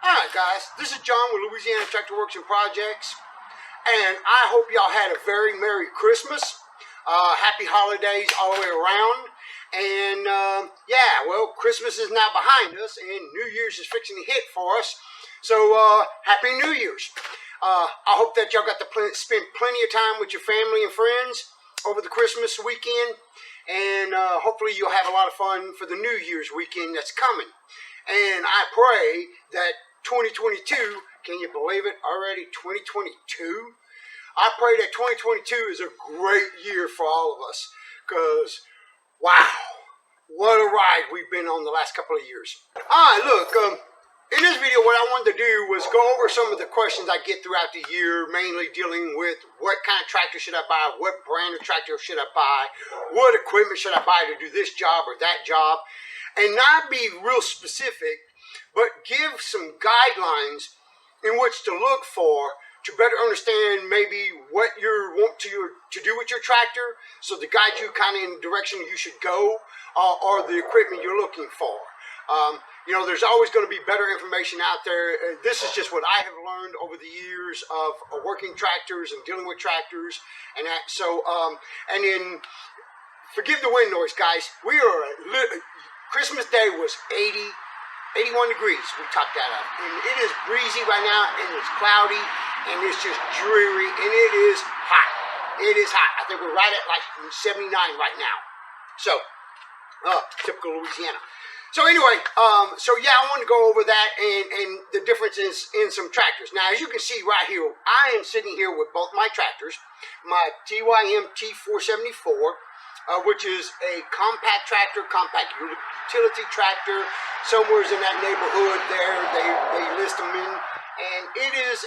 Alright guys, this is John with Louisiana Tractor Works and Projects, and I hope y'all had a very Merry Christmas, Happy Holidays all the way around, and yeah, well, Christmas is now behind us, and New Year's is fixing to hit for us, so Happy New Year's. I hope that y'all got to spend plenty of time with your family and friends over the Christmas weekend, and hopefully you'll have a lot of fun for the New Year's weekend that's coming. And I pray that 2022, can you believe it, already 2022? I pray that 2022 is a great year for all of us, because, wow, what a ride we've been on the last couple of years. Alright, look, in this video what I wanted to do was go over some of the questions I get throughout the year, mainly dealing with what kind of tractor should I buy, what brand of tractor should I buy, what equipment should I buy to do this job or that job, and not be real specific, but give some guidelines in which to look for to better understand maybe what you want to do with your tractor, so to guide you kind of in the direction you should go, or the equipment you're looking for. You know, there's always going to be better information out there. This is just what I have learned over the years of working tractors and dealing with tractors and that. So, and then, forgive the wind noise, guys. Christmas Day was 81 degrees, we topped that up. And it is breezy right now, and it's cloudy, and it's just dreary, and it is hot. It is hot. I think we're right at like 79 right now. So, typical Louisiana. So anyway, so yeah, I want to go over that and the differences in some tractors. Now, as you can see right here, I am sitting here with both my tractors, my TYM T474, which is a compact tractor, compact utility tractor, somewhere's in that neighborhood there, they list them in, and it is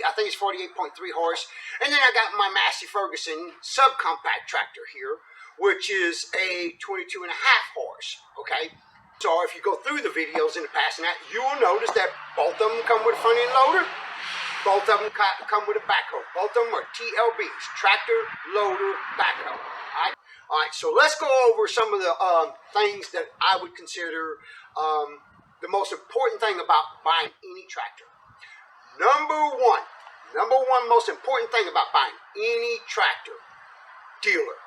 I think it's 48.3 horse, and then I got my Massey Ferguson subcompact tractor here, which is a 22.5 horse, okay? So if you go through the videos in the past and that, you will notice that both of them come with a front end loader, both of them come with a backhoe, both of them are TLBs, tractor loader backhoe, all right? All right, so let's go over some of the things that I would consider the most important thing about buying any tractor. Number one most important thing about buying any tractor, dealer.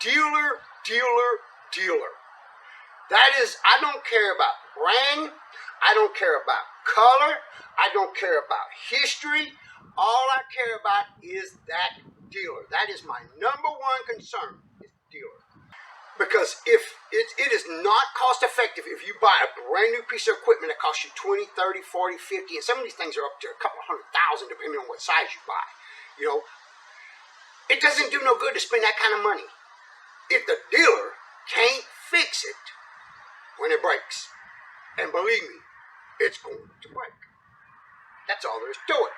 Dealer. That is, I don't care about brand, I don't care about color, I don't care about history. All I care about is that dealer. That is my number one concern. Dealer, because if it is not cost effective if you buy a brand new piece of equipment that costs you 20, 30, 40, 50, and some of these things are up to a couple $100,000 depending on what size you buy. You know, it doesn't do no good to spend that kind of money if the dealer can't fix it when it breaks. And believe me, it's going to break. That's all there is to it.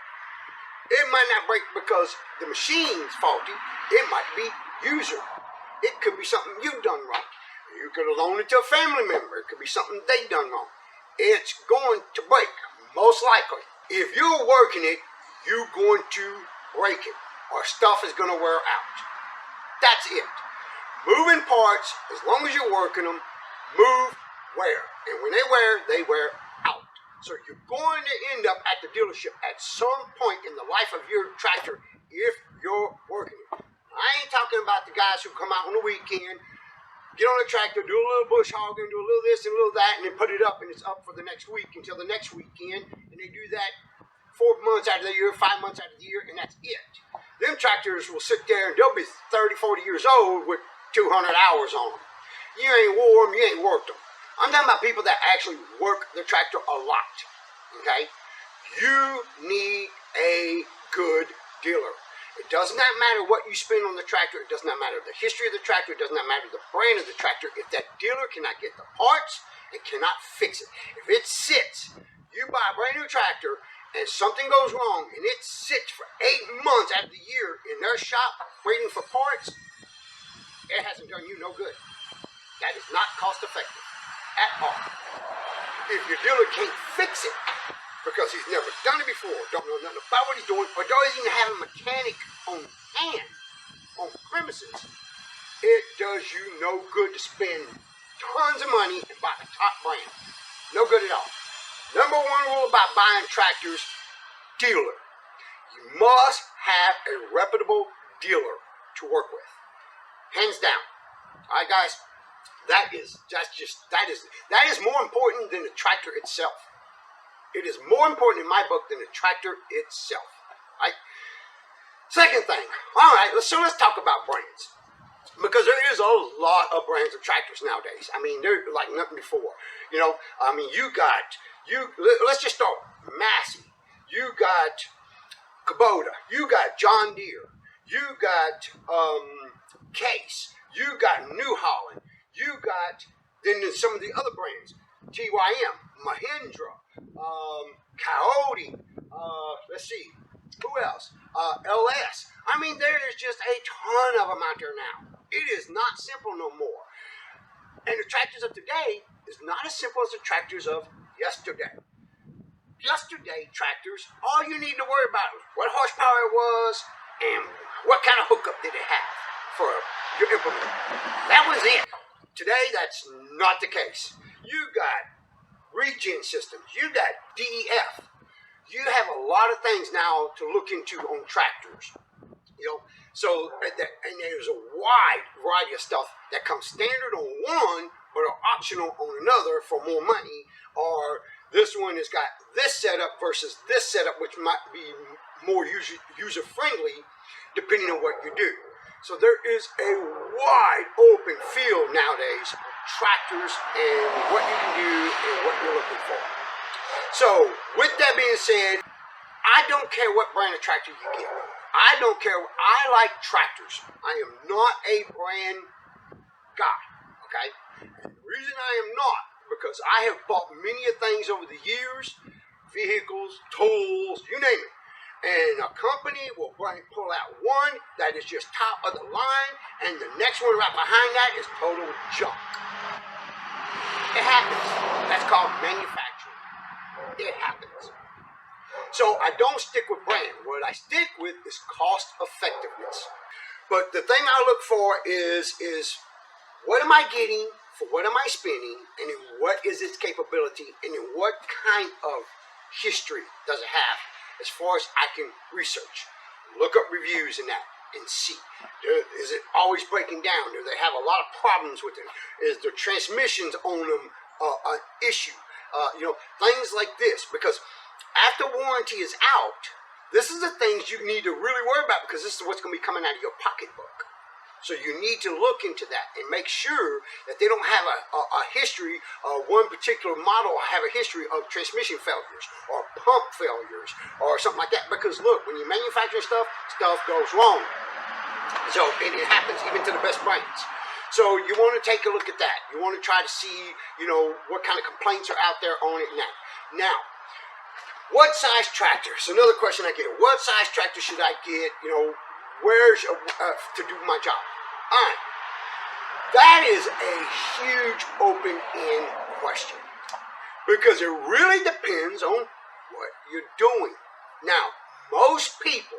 It might not break because the machine's faulty. It might be user. It could be something you've done wrong. You could have loaned it to a family member. It could be something they done wrong. It's going to break, most likely. If you're working it, you're going to break it, or stuff is going to wear out. That's it. Moving parts, as long as you're working them, move, wear. And when they wear out. So you're going to end up at the dealership at some point in the life of your tractor if you're working it. I ain't talking about the guys who come out on the weekend, get on the tractor, do a little bush hogging, do a little this and a little that, and then put it up, and it's up for the next week until the next weekend, and they do that 4 months out of the year, 5 months out of the year, and that's it. Them tractors will sit there, and they'll be 30, 40 years old with 200 hours on them. You ain't wore them, you ain't worked them. I'm talking about people that actually work the tractor a lot, okay? You need a good dealer. It does not matter what you spend on the tractor. It does not matter the history of the tractor. It does not matter the brand of the tractor. If that dealer cannot get the parts and cannot fix it. If it sits, you buy a brand new tractor and something goes wrong and it sits for 8 months out of the year in their shop waiting for parts, it hasn't done you no good. That is not cost effective at all. If your dealer can't fix it, because he's never done it before, don't know nothing about what he's doing, or doesn't even have a mechanic on hand, on premises, it does you no good to spend tons of money and buy a top brand. No good at all. Number one rule about buying tractors, dealer. You must have a reputable dealer to work with. Hands down. All right, guys. That is more important than the tractor itself. It is more important in my book than the tractor itself. Right? Second thing. All right, let's talk about brands. Because there is a lot of brands of tractors nowadays. I mean, they're like nothing before. You know, I mean, let's just start with Massey. You got Kubota. You got John Deere. You got Case. You got New Holland. You got, then there's some of the other brands. TYM, Mahindra, Coyote, let's see, who else? LS. I mean, there is just a ton of them out there now. It is not simple no more. And the tractors of today is not as simple as the tractors of yesterday. Yesterday, tractors, all you need to worry about is what horsepower it was and what kind of hookup did it have for your implement. That was it. Today, that's not the case. You got regen systems. You got DEF. You have a lot of things now to look into on tractors. You know, so and there's a wide variety of stuff that comes standard on one, but are optional on another for more money. Or this one has got this setup versus this setup, which might be more user friendly, depending on what you do. So there is a wide open field nowadays of tractors and what you can do and what you're looking for. So with that being said, I don't care what brand of tractor you get. I don't care. I like tractors. I am not a brand guy, okay? And the reason I am not, because I have bought many things over the years, vehicles, tools, you name it. And a company will pull out one that is just top of the line, and the next one right behind that is total junk. It happens. That's called manufacturing. It happens. So I don't stick with brand. What I stick with is cost effectiveness. But the thing I look for is what am I getting for what am I spending, and then what is its capability, and then what kind of history does it have? As far as I can research, look up reviews and that, and see. Is it always breaking down? Do they have a lot of problems with it? Is the transmissions on them an issue? You know, things like this. Because after warranty is out, this is the things you need to really worry about, because this is what's going to be coming out of your pocketbook. So you need to look into that and make sure that they don't have a history of one particular model have a history of transmission failures or pump failures or something like that. Because look, when you manufacture stuff goes wrong. So it happens even to the best brands. So you want to take a look at that. You want to try to see, you know, what kind of complaints are out there on it now. Now, what size tractor? So another question I get: what size tractor should I get? You know, where's to do my job? All right, that is a huge open-end question, because it really depends on what you're doing. Now, most people,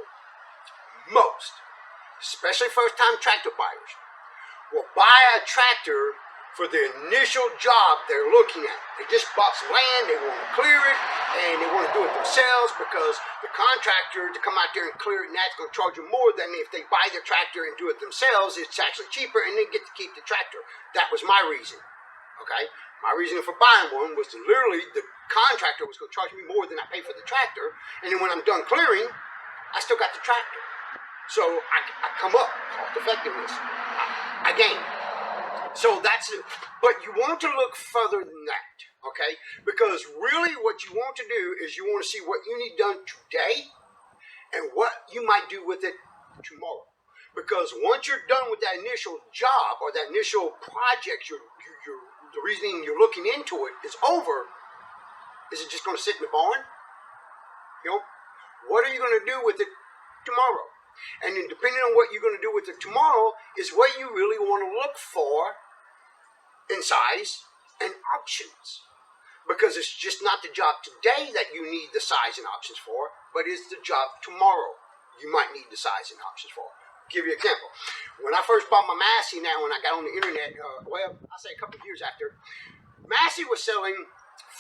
especially first-time tractor buyers, will buy a tractor for the initial job they're looking at. They just bought some land, they want to clear it, and they want to do it themselves, because the contractor to come out there and clear it, and that's going to charge them more than if they buy the tractor and do it themselves. It's actually cheaper, and they get to keep the tractor. That was my reason, okay? My reason for buying one was to literally, the contractor was going to charge me more than I paid for the tractor, and then when I'm done clearing, I still got the tractor. So I come up, cost effectiveness, I gain. So that's it. But you want to look further than that, okay? Because really what you want to do is you want to see what you need done today and what you might do with it tomorrow. Because once you're done with that initial job or that initial project, the reasoning you're looking into it is over, is it just going to sit in the barn? You know, what are you going to do with it tomorrow? And then depending on what you're going to do with it tomorrow is what you really want to look for in size and options. Because it's just not the job today that you need the size and options for, but it's the job tomorrow you might need the size and options for. I'll give you an example. When I first bought my Massey, now when I got on the internet, well, I'll say a couple of years after, Massey was selling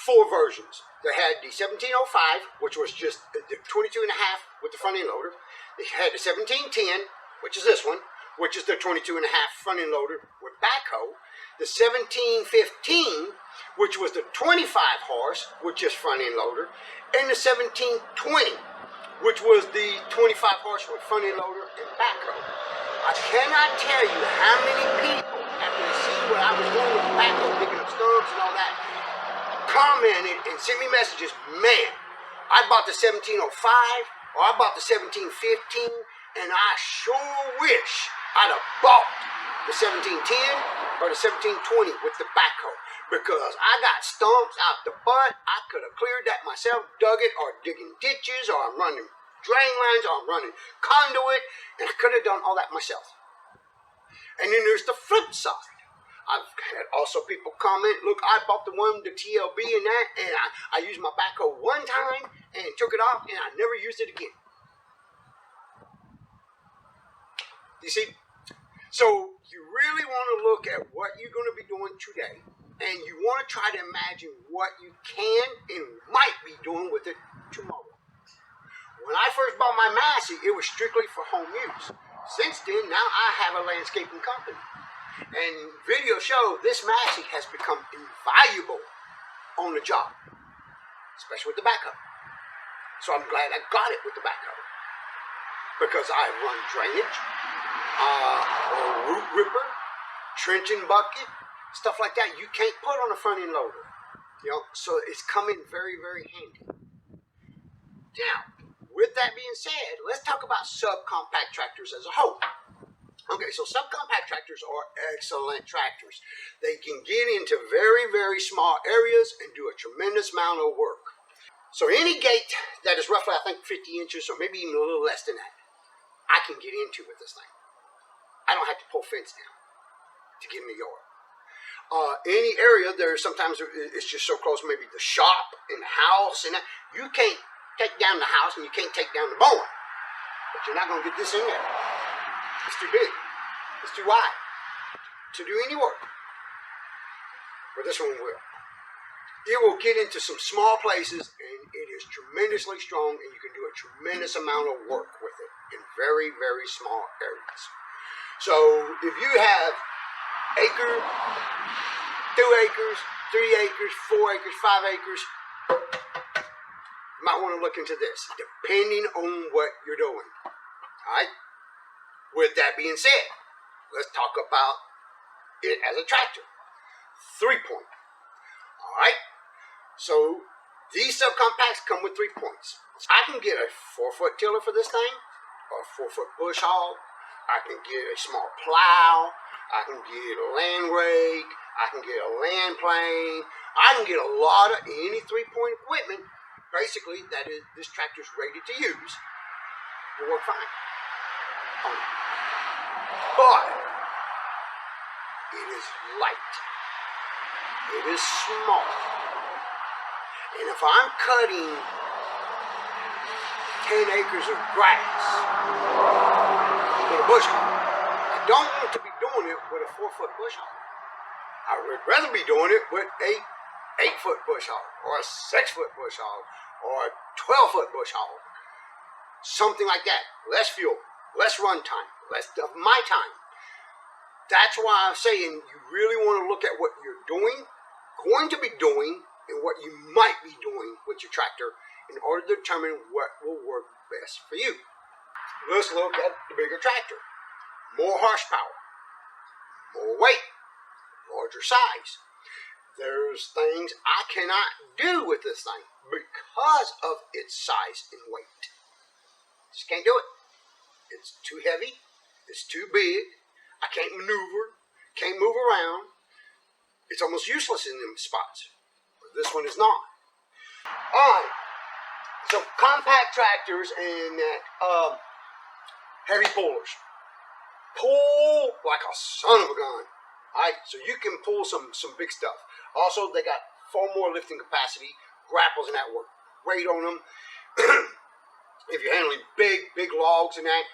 four versions. They had the 1705, which was just the 22 and a half with the front end loader. They had the 1710, which is this one, which is the 22 and a half front end loader with backhoe. The 1715, which was the 25 horse with just front end loader, and the 1720, which was the 25 horse with front end loader and backhoe. I cannot tell you how many people, after they see what I was doing with the backhoe, picking up stumps and all that, commented and sent me messages. Man, I bought the 1705 or I bought the 1715, and I sure wish I'd have bought the 1710 or the 1720 with the backhoe, because I got stumps out the butt. I could have cleared that myself, dug it, or digging ditches, or I'm running drain lines, or I'm running conduit, and I could have done all that myself. And then there's the flip side. I've had also people comment, look, I bought the one, the TLB and that, and I used my backhoe one time and took it off, and I never used it again. You see? So you really want to look at what you're going to be doing today, and you want to try to imagine what you can and might be doing with it tomorrow. When I first bought my Massey, it was strictly for home use. Since then, now I have a landscaping company. And video show this Massey has become invaluable on the job, especially with the backhoe. So I'm glad I got it with the backhoe, because I run drainage, or root ripper, trenching bucket, stuff like that. You can't put on a front end loader, So it's coming very, very handy. Now, with that being said, let's talk about subcompact tractors as a whole. Okay, so subcompact tractors are excellent tractors. They can get into very, very small areas and do a tremendous amount of work. So any gate that is roughly, I think, 50 inches or maybe even a little less than that, I can get into with this thing. I don't have to pull fence down to get in the yard. Any area, sometimes it's just so close, maybe the shop and the house and that, you can't take down the house and you can't take down the barn. But you're not going to get this in there. It's too big. It's too wide to do any work. But this one will. It will get into some small places, and it is tremendously strong, and you can do a tremendous amount of work with it in very, very small areas. So if you have acre, 2 acres, 3 acres, 4 acres, 5 acres, you might want to look into this, depending on what you're doing. All right? With that being said, let's talk about it as a tractor. 3-point. All right? So these subcompacts come with 3 points. I can get a 4-foot tiller for this thing, or a 4-foot bush hog. I can get a small plow. I can get a land rake. I can get a land plane. I can get a lot of any 3-point equipment. Basically, that is, this tractor's rated to use. Will work fine. But it is light. It is small. And if I'm cutting 10 acres of grass with a bush hog, I don't want to be doing it with a 4-foot bush hog. I would rather be doing it with a 8-foot bush hog, or a 6-foot bush hog, or a 12-foot bush hog. Something like that. Less fuel, less run time, less of my time. That's why I'm saying you really want to look at what you're doing, going to be doing, and what you might be doing with your tractor in order to determine what will work best for you. Let's look at the bigger tractor. More horsepower, more weight, larger size. There's things I cannot do with this thing because of its size and weight. Just can't do it. It's too heavy. It's too big. I can't maneuver. Can't move around. It's almost useless in them spots. This one is not. Alright. So compact tractors and heavy pullers. Pull like a son of a gun. Alright, so you can pull some big stuff. Also, they got far more lifting capacity, grapples and that work great on them. If you're handling big logs and that,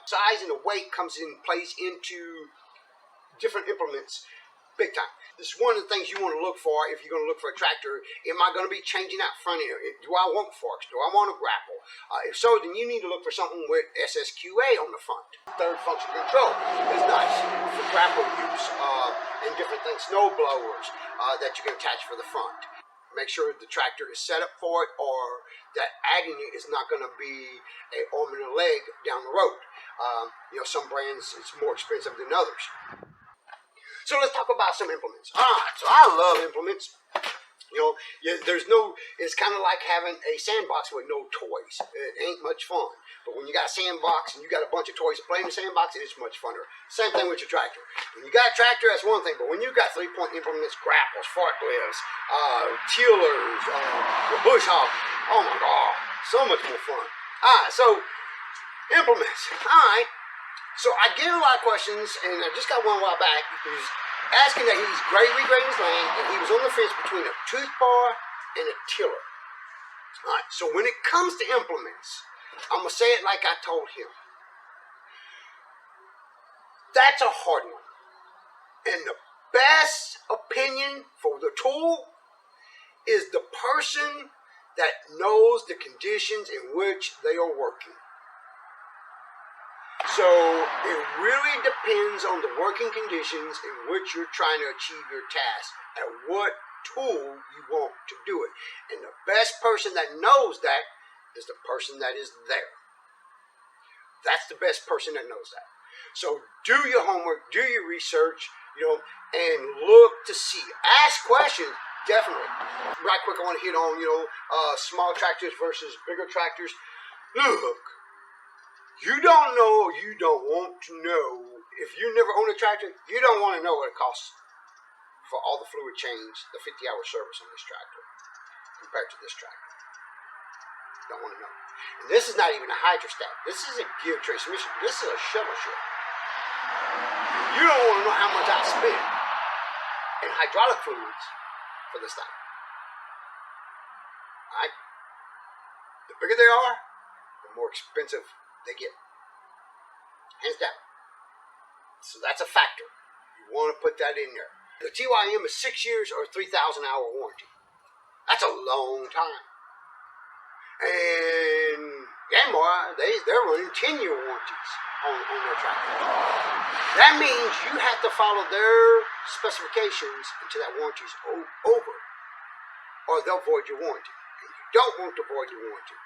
size and the weight comes in place into different implements big time. This is one of the things you want to look for if you're going to look for a tractor. Am I going to be changing out front end? Do I want forks? Do I want a grapple? If so, then you need to look for something with SSQA on the front. Third function control is nice for grapple use and different things. Snow blowers that you can attach for the front. Make sure the tractor is set up for it, or that adding it is not going to be an arm and a leg down the road. Some brands, it's more expensive than others. So let's talk about some implements. All right, so I love implements. It's kind of like having a sandbox with no toys. It ain't much fun. But when you got a sandbox and you got a bunch of toys to play in the sandbox, it's much funner. Same thing with your tractor. When you got a tractor, that's one thing. But when you got 3-point implements, grapples, forklifts, tillers, bush hog, oh my God, so much more fun. All right, so implements. All right. So I get a lot of questions, and I just got one a while back. He's asking that he's regrading his land, and he was on the fence between a tooth bar and a tiller. All right, so when it comes to implements, I'm going to say it like I told him. That's a hard one. And the best opinion for the tool is the person that knows the conditions in which they are working. So it really depends on the working conditions in which you're trying to achieve your task and what tool you want to do it. And the best person that knows that is the person that is there. That's the best person that knows that. So do your homework, do your research, and look to see. Ask questions, definitely. Right quick, I want to hit on, small tractors versus bigger tractors. Look. You don't know, you don't want to know. If you never own a tractor, you don't want to know what it costs for all the fluid change, the 50-hour service on this tractor compared to this tractor. Don't want to know. And this is not even a hydrostat. This is a gear transmission. This is a shovel ship. You don't want to know how much I spend in hydraulic fluids for this thing. All right? The bigger they are, the more expensive they get. Hands down. So that's a factor. You want to put that in there. The TYM is 6 years or 3,000 hour warranty. That's a long time. And Yanmar, they're running 10-year warranties on their tractors. That means you have to follow their specifications until that warranty's over, or they'll void your warranty. And you don't want to void your warranty.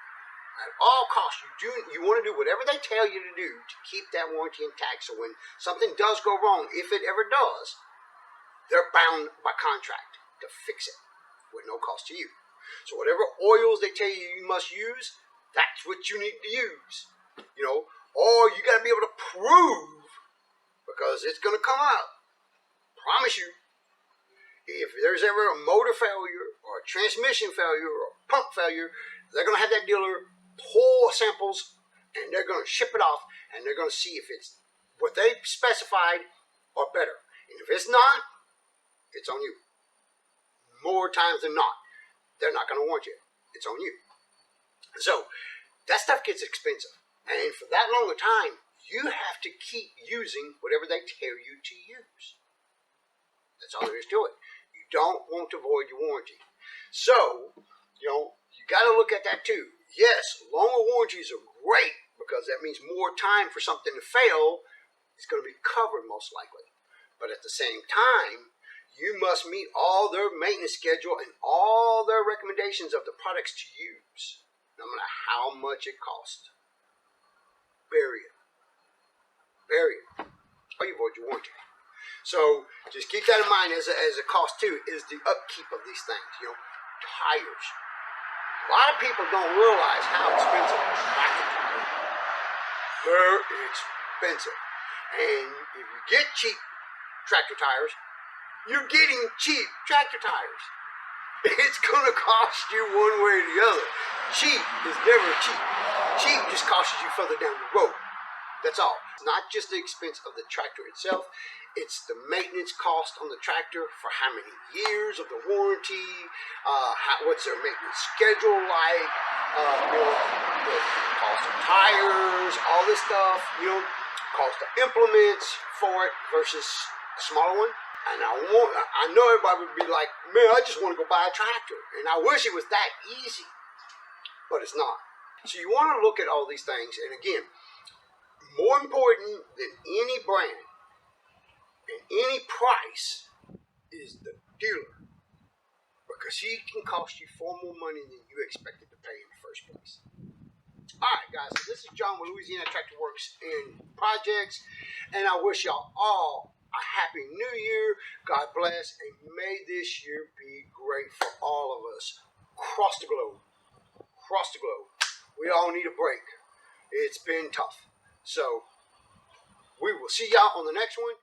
At all costs, you want to do whatever they tell you to do to keep that warranty intact. So when something does go wrong, if it ever does, they're bound by contract to fix it with no cost to you. So whatever oils they tell you must use, that's what you need to use. Or you got to be able to prove, because it's going to come out. Promise you. If there's ever a motor failure or a transmission failure or a pump failure, they're going to have that dealer pull samples, and they're going to ship it off, and they're going to see if it's what they specified or better. And if it's not, it's on you. More times than not, they're not going to warrant you. It's on you. So that stuff gets expensive, and for that long a time, you have to keep using whatever they tell you to use. That's all there is to it. You don't want to void your warranty. So, you got to look at that too. Yes, longer warranties are great because that means more time for something to fail is going to be covered most likely. But at the same time, you must meet all their maintenance schedule and all their recommendations of the products to use, no matter how much it costs. Period. Or you void your warranty. So just keep that in mind as a cost too, is the upkeep of these things. Tires. A lot of people don't realize how expensive tractor tires are. They're expensive. And if you get cheap tractor tires, you're getting cheap tractor tires. It's going to cost you one way or the other. Cheap is never cheap. Cheap just costs you further down the road. That's all. It's not just the expense of the tractor itself. It's the maintenance cost on the tractor for how many years of the warranty, what's their maintenance schedule like, the cost of tires, all this stuff, cost of implements for it versus a smaller one. And I know everybody would be like, man, I just want to go buy a tractor. And I wish it was that easy, but it's not. So you want to look at all these things. And again, more important than any brand and any price is the dealer, because he can cost you far more money than you expected to pay in the first place. Alright guys, so this is John with Louisiana Tractor Works and Projects, and I wish y'all all a happy new year. God bless, and may this year be great for all of us across the globe. Across the globe. We all need a break. It's been tough. So we will see y'all on the next one.